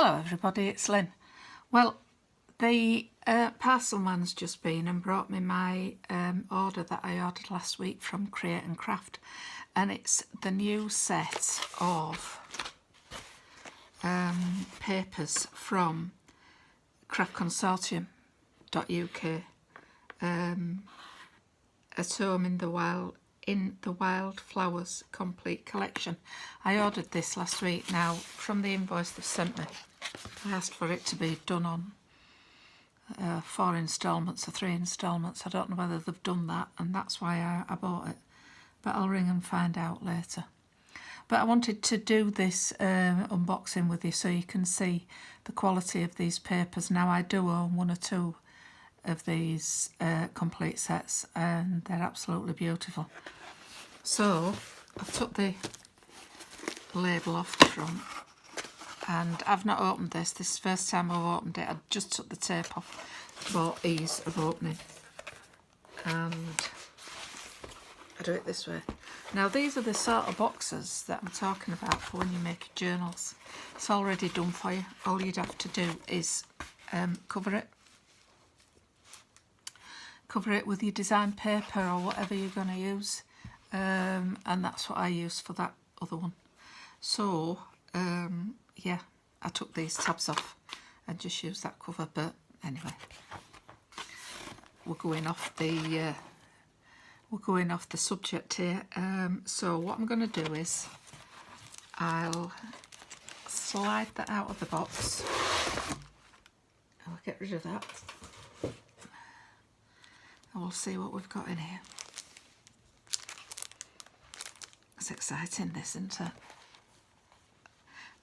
Hello everybody, it's Lynn. Well, the parcel man's just been and brought me my order that I ordered last week from Create and Craft, and it's the new set of papers from Consortium.uk, at home in the Wildflowers complete collection. I ordered this last week. Now, from the invoice they've sent me, I asked for it to be done on 4 instalments or 3 instalments. I don't know whether they've done that, and that's why I bought it, but I'll ring and find out later. But I wanted to do this unboxing with you so you can see the quality of these papers. Now, I do own 1 or 2 of these complete sets, and they're absolutely beautiful. So I've took the label off the front, and I've not opened this. This is the first time I've opened it. I just took the tape off for ease of opening, and I do it this way. Now, these are the sort of boxes that I'm talking about for when you make your journals. It's already done for you. All you'd have to do is cover it with your design paper or whatever you're going to use, and that's what I use for that other one. So yeah, I took these tabs off and just used that cover. But anyway, we're going off the subject here. So what I'm going to do is I'll slide that out of the box. I'll get rid of that. And we'll see what we've got in here. It's exciting, this, isn't it?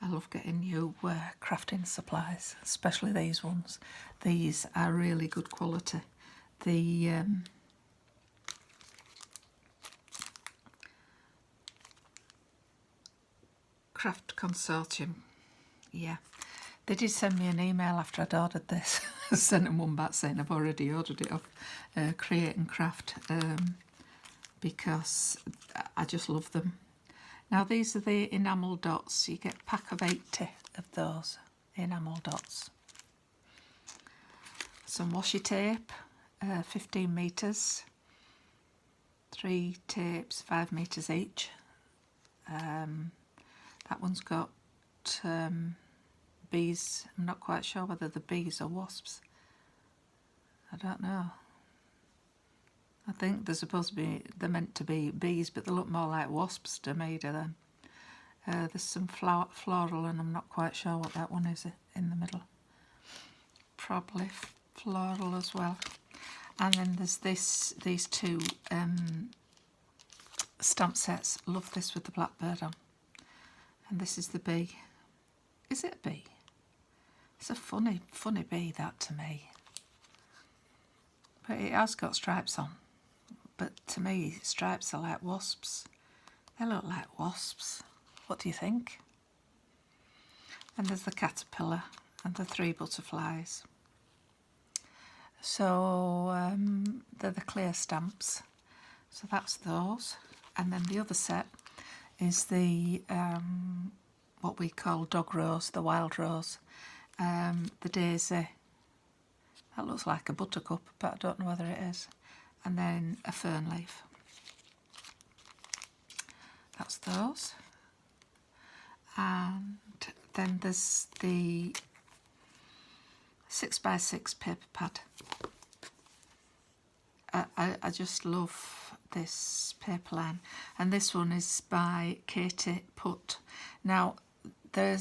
I love getting new crafting supplies, especially these ones. These are really good quality. The Craft Consortium, yeah. They did send me an email after I'd ordered this. I sent them one back saying I've already ordered it off Create and Craft, because I just love them. Now, these are the enamel dots. You get a pack of 80 of those enamel dots. Some washi tape, 15 metres, 3 tapes, 5 metres each. That one's got bees. I'm not quite sure whether they're bees or wasps. I don't know. I think they're meant to be bees, but they look more like wasps to me, do they? There's some floral, and I'm not quite sure what that one is in the middle. Probably floral as well. And then there's these 2 stamp sets. Love this with the blackbird on. And this is the bee. Is it a bee? It's a funny bee, that, to me. But it has got stripes on. But to me, stripes are like wasps. They look like wasps. What do you think? And there's the caterpillar and the 3 butterflies. So they're the clear stamps. So that's those. And then the other set is the what we call dog rose, the wild rose, the daisy. That looks like a buttercup, but I don't know whether it is. And then a fern leaf. That's those. And then there's the 6x6 paper pad. I just love this paper line. And this one is by Katie Putt. Now, they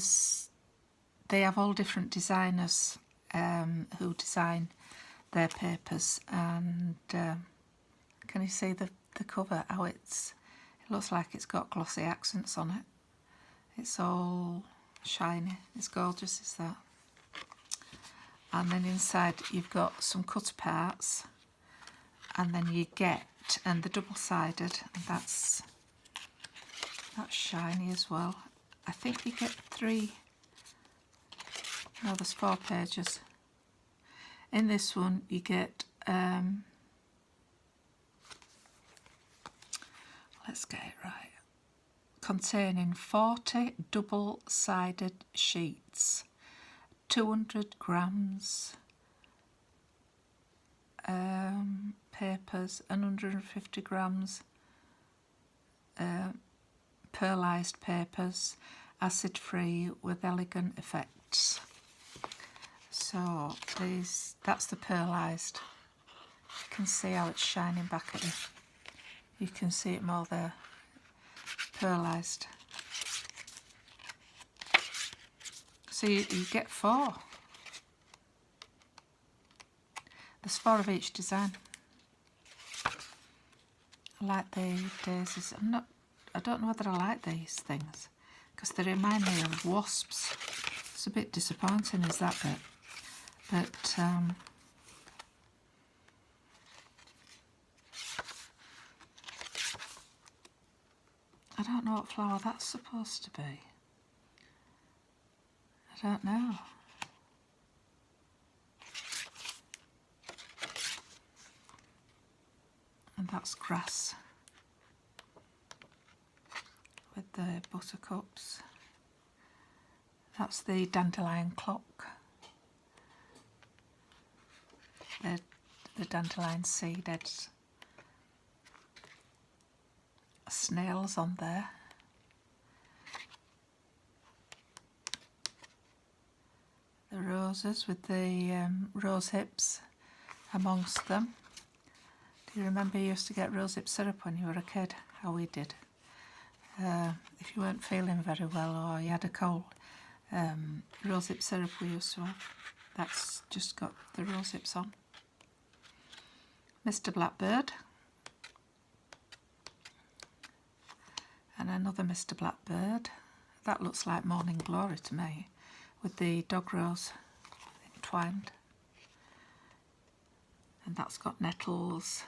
have all different designers who design their papers, and can you see the cover, how it looks like it's got glossy accents on it. It's all shiny. It's gorgeous, is that? And then inside you've got some cut parts, and then you get, and the double-sided, and that's shiny as well. I think you get 3, no, there's 4 pages. In this one you get, let's get it right, containing 40 double-sided sheets 200 grams papers and 150 grams pearlised papers, acid free with elegant effects. So that's the pearlised. You can see how it's shining back at you. You can see it more there. Pearlised. So you get 4. There's 4 of each design. I like the daisies. I don't know whether I like these things because they remind me of wasps. It's a bit disappointing, is that bit? But I don't know what flower that's supposed to be. I don't know. And that's grass with the buttercups. That's the dandelion clock. The dandelion seed heads. Snails on there. The roses with the rose hips amongst them. Do you remember you used to get rosehip syrup when you were a kid? How we did. If you weren't feeling very well or you had a cold, rosehip syrup we used to have. That's just got the rosehips on. Mr. Blackbird. And another Mr. Blackbird. That looks like Morning Glory to me, with the dog rose entwined. And that's got nettles,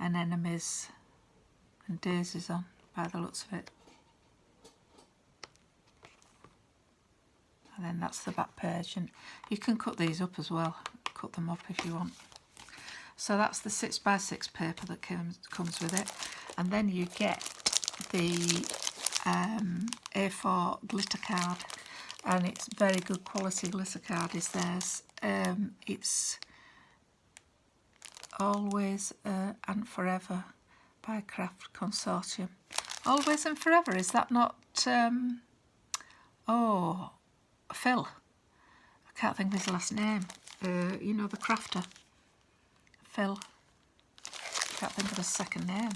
anemones and daisies on, by the looks of it. And then that's the back page, and you can cut these up as well, cut them up if you want. So that's the 6x6 paper that comes with it, and then you get the A4 glitter card, and it's very good quality glitter card is theirs. It's Always and Forever by Craft Consortium. Always and Forever, is that not Phil? I can't think of his last name. You know, the crafter. Phil. Can't think of his second name.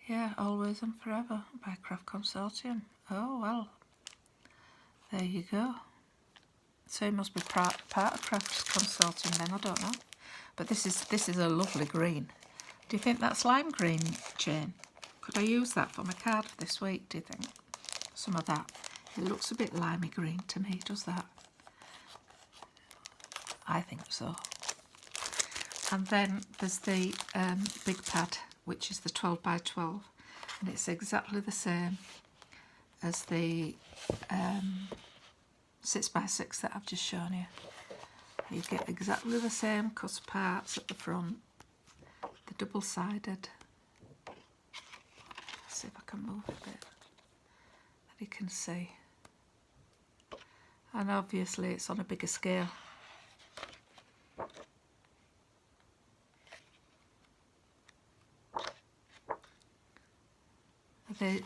Yeah, Always and Forever by Craft Consortium. Oh, well. There you go. So it must be part of Craft Consortium then, I don't know. But this is a lovely green. Do you think that's lime green, Jane? Could I use that for my card this week, do you think? Some of that. It looks a bit limey green to me, does that? I think so. And then there's the big pad, which is the 12x12, and it's exactly the same as the 6x6 that I've just shown you. You get exactly the same cut parts at the front, the double-sided. See if I can move it a bit, that you can see. And obviously it's on a bigger scale. They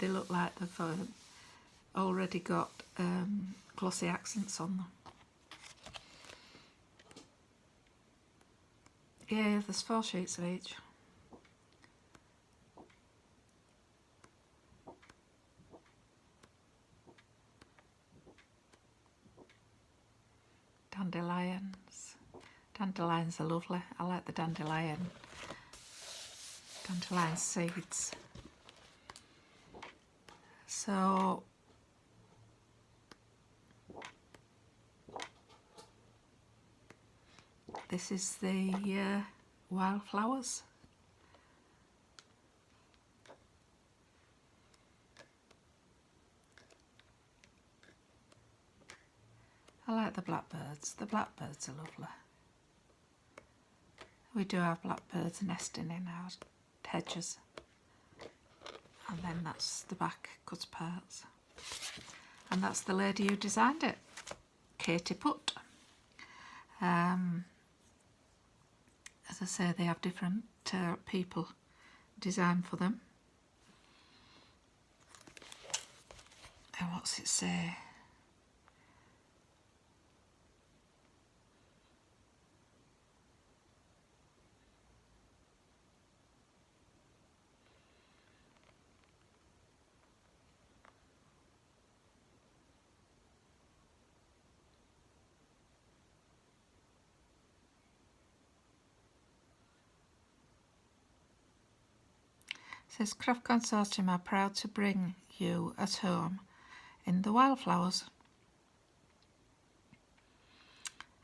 look like they've already got glossy accents on them. Yeah, there's 4 sheets of each. Dandelions. Dandelions are lovely. I like the dandelion seeds. So this is the Wildflowers. I like the blackbirds. The blackbirds are lovely. We do have blackbirds nesting in our hedges. and then that's the back cut parts, and that's the lady who designed it, Katie Putt. As I say, they have different people design for them. And what's it say? It says Craft Consortium are proud to bring you at home in the Wildflowers.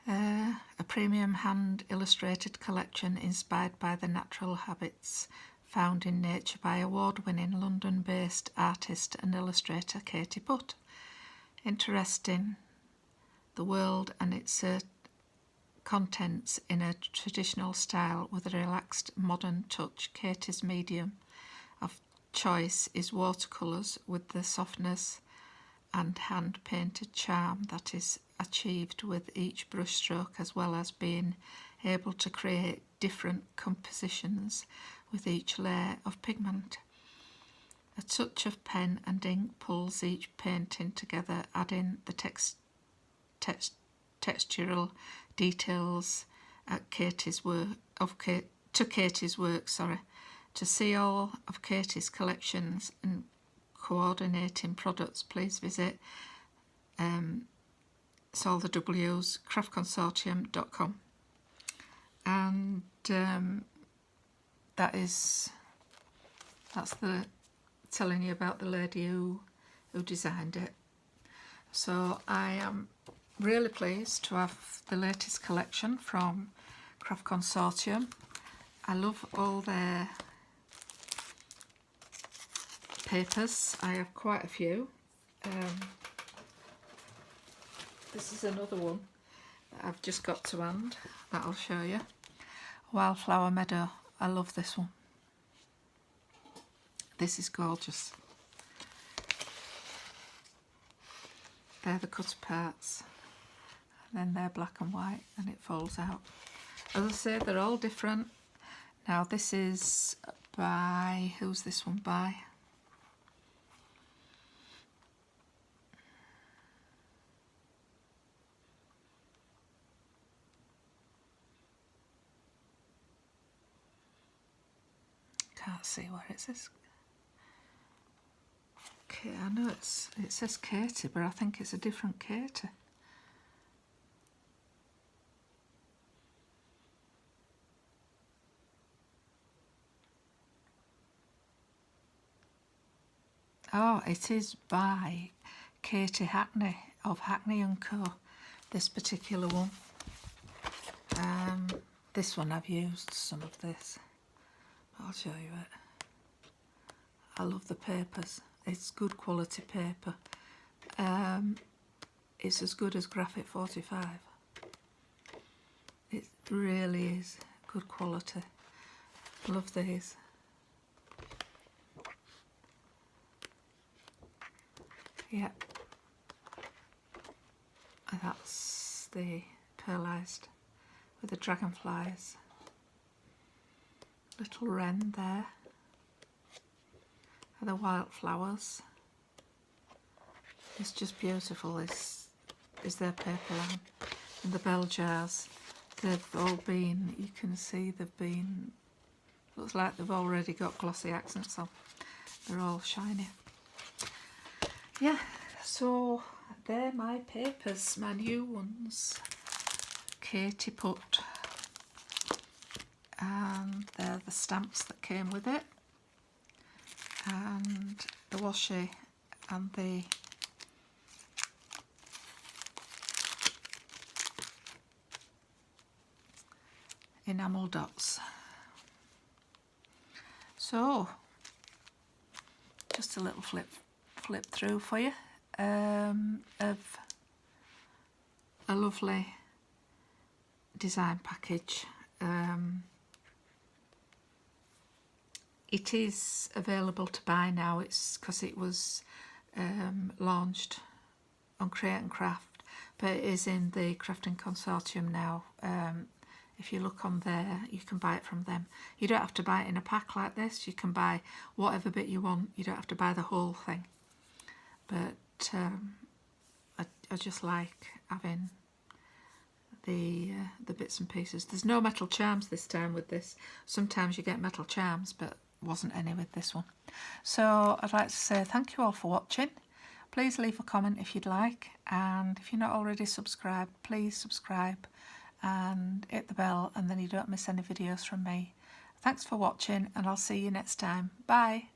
A premium hand illustrated collection inspired by the natural habits found in nature by award-winning London-based artist and illustrator Katie Putt. Interesting the world and its contents in a traditional style with a relaxed modern touch. Katie's medium of choice is watercolours with the softness and hand-painted charm that is achieved with each brushstroke, as well as being able to create different compositions with each layer of pigment. A touch of pen and ink pulls each painting together, adding the textural details at Katie's work to Katie's work. To see all of Katie's collections and coordinating products, please visit it's all the W's, craftconsortium.com. And that's the telling you about the lady who designed it. So I am really pleased to have the latest collection from Craft Consortium. I love all their papers. I have quite a few. This is another one that I've just got to hand that I'll show you. Wildflower Meadow. I love this one. This is gorgeous. They're the cut parts, and then they're black and white, and it folds out. As I say, they're all different. Now this is by, who's this one by? Can't see where it says. Okay, I know it says Katie, but I think it's a different Katie. Oh, it is by Katie Hackney of Hackney & Co. This particular one. This one I've used some of this. I'll show you it. I love the papers. It's good quality paper. It's as good as Graphite 45. It really is good quality. Love these. Yeah. And that's the pearlised with the dragonflies. Little wren there. And the wildflowers. It's just beautiful. This is their paper line. And the bell jars, they've all been, you can see they've been, looks like they've already got glossy accents on. They're all shiny. Yeah, so they're my papers, my new ones. Katie Putt. And they're the stamps that came with it. And the washi and the enamel dots. So just a little flip through for you of a lovely design package. It is available to buy now. It's because it was launched on Create and Craft, but it is in the Crafting Consortium now. If you look on there, you can buy it from them. You don't have to buy it in a pack like this. You can buy whatever bit you want. You don't have to buy the whole thing. But I just like having the bits and pieces. There's no metal charms this time with this. Sometimes you get metal charms, but wasn't any with this one. So I'd like to say thank you all for watching. Please leave a comment if you'd like, and if you're not already subscribed, please subscribe and hit the bell, and then you don't miss any videos from me. Thanks for watching, and I'll see you next time. Bye.